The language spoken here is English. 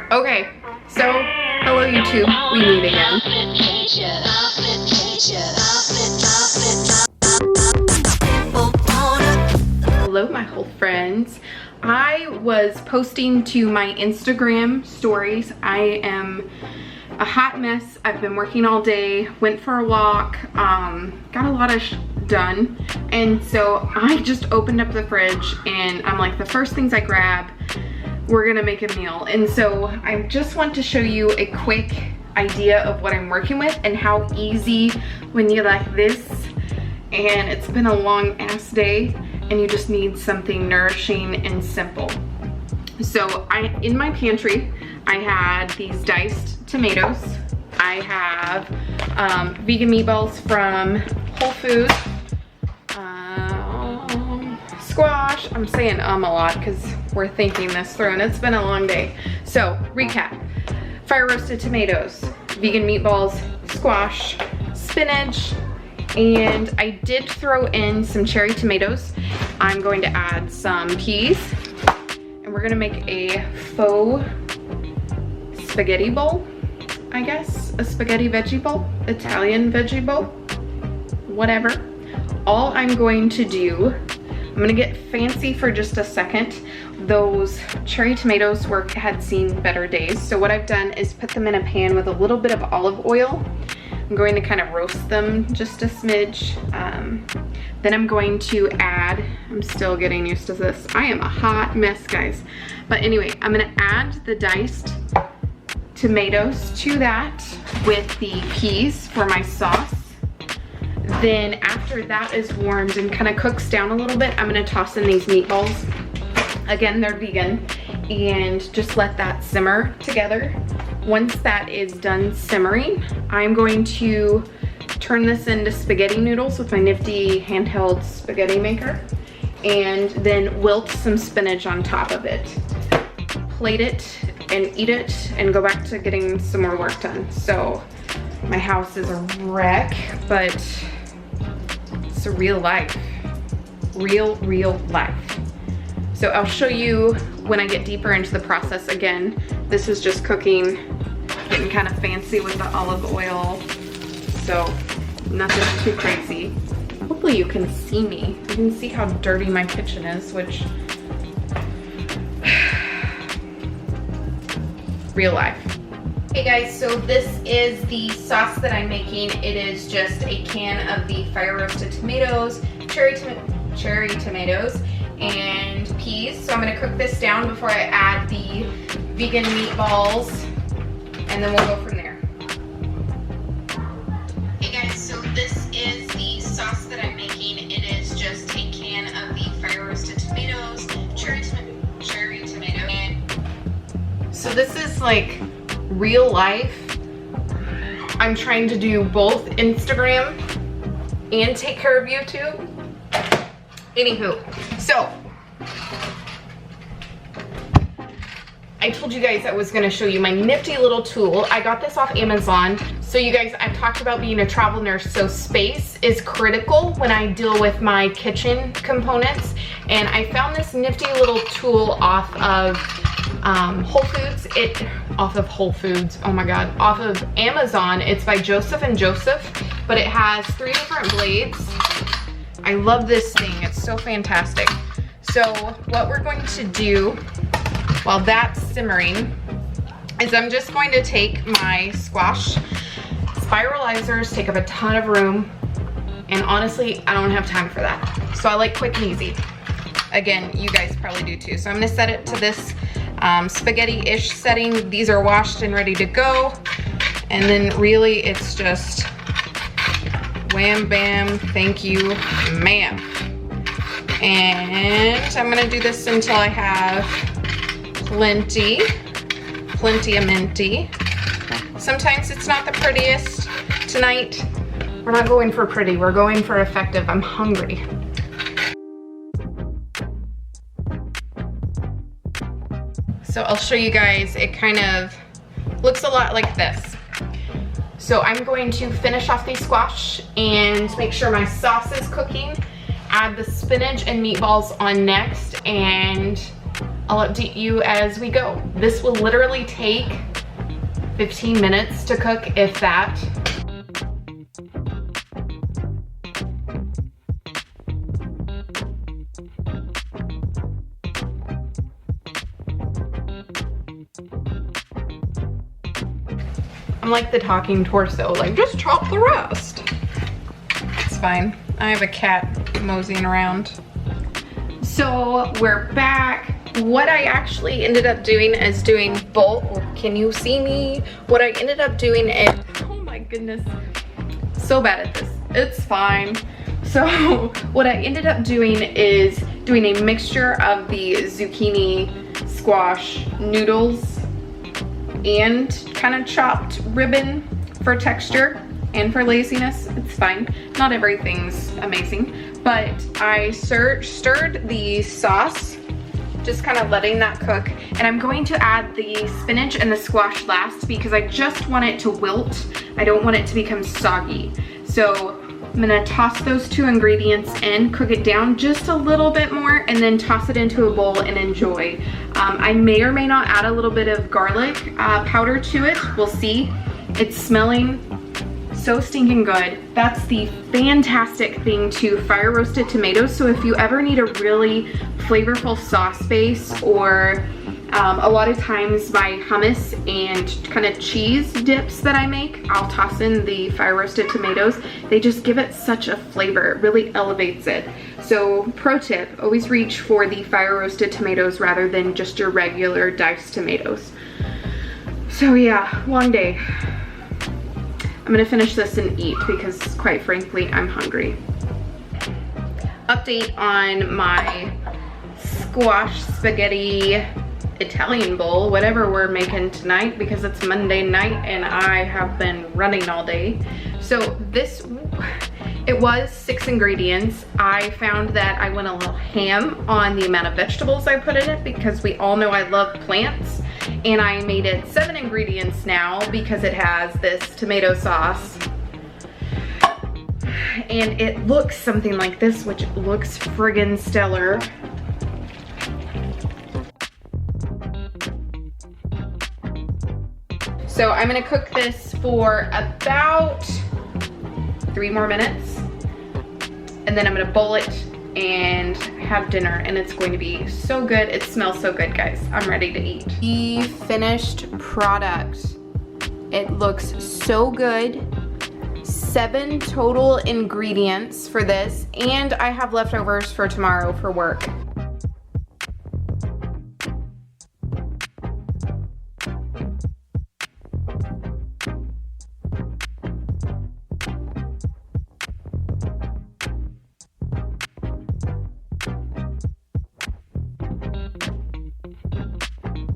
Okay, so hello YouTube, we meet again. Hello my whole friends. I was posting to my Instagram stories. I am a hot mess. I've been working all day, went for a walk, got a lot of done, and so I just opened up the fridge and I'm like, the first things I grab, we're gonna make a meal. And so I just want to show you a quick idea of what I'm working with and how easy when you like this and it's been a long ass day and you just need something nourishing and simple. So in my pantry, I had these diced tomatoes. I have vegan meatballs from Whole Foods. Squash. I'm saying a lot because we're thinking this through and it's been a long day. So recap: fire roasted tomatoes, vegan meatballs, squash, spinach, and I did throw in some cherry tomatoes. I'm going to add some peas and we're gonna make a faux spaghetti bowl, I guess. A spaghetti veggie bowl, Italian veggie bowl, whatever. All I'm going to do, I'm gonna get fancy for just a second. Those cherry tomatoes had seen better days. So what I've done is put them in a pan with a little bit of olive oil. I'm going to kind of roast them just a smidge. Then I'm going to add, I'm still getting used to this. I am a hot mess, guys. But anyway, I'm gonna add the diced tomatoes to that with the peas for my sauce. Then after that is warmed and kind of cooks down a little bit, I'm gonna toss in these meatballs. Again, they're vegan, and just let that simmer together. Once that is done simmering, I'm going to turn this into spaghetti noodles with my nifty handheld spaghetti maker, and then wilt some spinach on top of it. Plate it and eat it and go back to getting some more work done. So my house is a wreck, but it's a real life. Real life. So I'll show you when I get deeper into the process. Again, this is just cooking, getting kind of fancy with the olive oil. So nothing too crazy. Hopefully you can see me. You can see how dirty my kitchen is, which, real life. Hey guys, so this is the sauce that I'm making. It is just a can of the fire roasted tomatoes, cherry tomatoes, and peas. So I'm gonna cook this down before I add the vegan meatballs, and then we'll go from there. Hey guys, so this is the sauce that I'm making. It is just a can of the fire roasted tomatoes, cherry tomato. So this is like real life. I'm trying to do both Instagram and take care of YouTube. Anywho, so I told you guys I was gonna show you my nifty little tool. I got this off Amazon. So you guys, I've talked about being a travel nurse, so space is critical when I deal with my kitchen components. And I found this nifty little tool off of Whole Foods. Oh my God, off of Amazon. It's by Joseph & Joseph, but it has 3 different blades. I love this thing, it's so fantastic. So what we're going to do while that's simmering is I'm just going to take my squash. Spiralizers take up a ton of room, and honestly, I don't have time for that. So I like quick and easy. Again, you guys probably do too. So I'm gonna set it to this spaghetti-ish setting. These are washed and ready to go. And then really it's just wham, bam, thank you, ma'am. And I'm gonna do this until I have plenty of minty. Sometimes it's not the prettiest. Tonight, we're not going for pretty, we're going for effective. I'm hungry. So I'll show you guys, it kind of looks a lot like this. So I'm going to finish off the squash and make sure my sauce is cooking. Add the spinach and meatballs on next, and I'll update you as we go. This will literally take 15 minutes to cook, if that. I'm like the talking torso, like just chop the rest. It's fine. I have a cat moseying around. So we're back. What I actually ended up doing is doing both. Can you see me? What I ended up doing is, oh my goodness, so bad at this. It's fine. So what I ended up doing is doing a mixture of the zucchini, squash, noodles, and kind of chopped ribbon for texture and for laziness. It's fine. Not everything's amazing, but I stirred the sauce, just kind of letting that cook. And I'm going to add the spinach and the squash last because I just want it to wilt. I don't want it to become soggy. So I'm gonna toss those two ingredients in, cook it down just a little bit more, and then toss it into a bowl and enjoy. I may or may not add a little bit of garlic powder to it. We'll see. It's smelling so stinking good. That's the fantastic thing to fire roasted tomatoes. So if you ever need a really flavorful sauce base, or a lot of times my hummus and kind of cheese dips that I make, I'll toss in the fire roasted tomatoes. They just give it such a flavor. It really elevates it. So pro tip, always reach for the fire roasted tomatoes rather than just your regular diced tomatoes. So yeah, long day. I'm gonna finish this and eat because quite frankly, I'm hungry. Update on my squash spaghetti Italian bowl, whatever we're making tonight, because it's Monday night and I have been running all day. So this, it was 6 ingredients. I found that I went a little ham on the amount of vegetables I put in it because we all know I love plants. And I made it 7 ingredients now because it has this tomato sauce. And it looks something like this, which looks friggin' stellar. So I'm gonna cook this for about 3 more minutes. And then I'm gonna bowl it and have dinner, and it's going to be so good. It smells so good, guys. I'm ready to eat. The finished product. It looks so good. 7 total ingredients for this, and I have leftovers for tomorrow for work.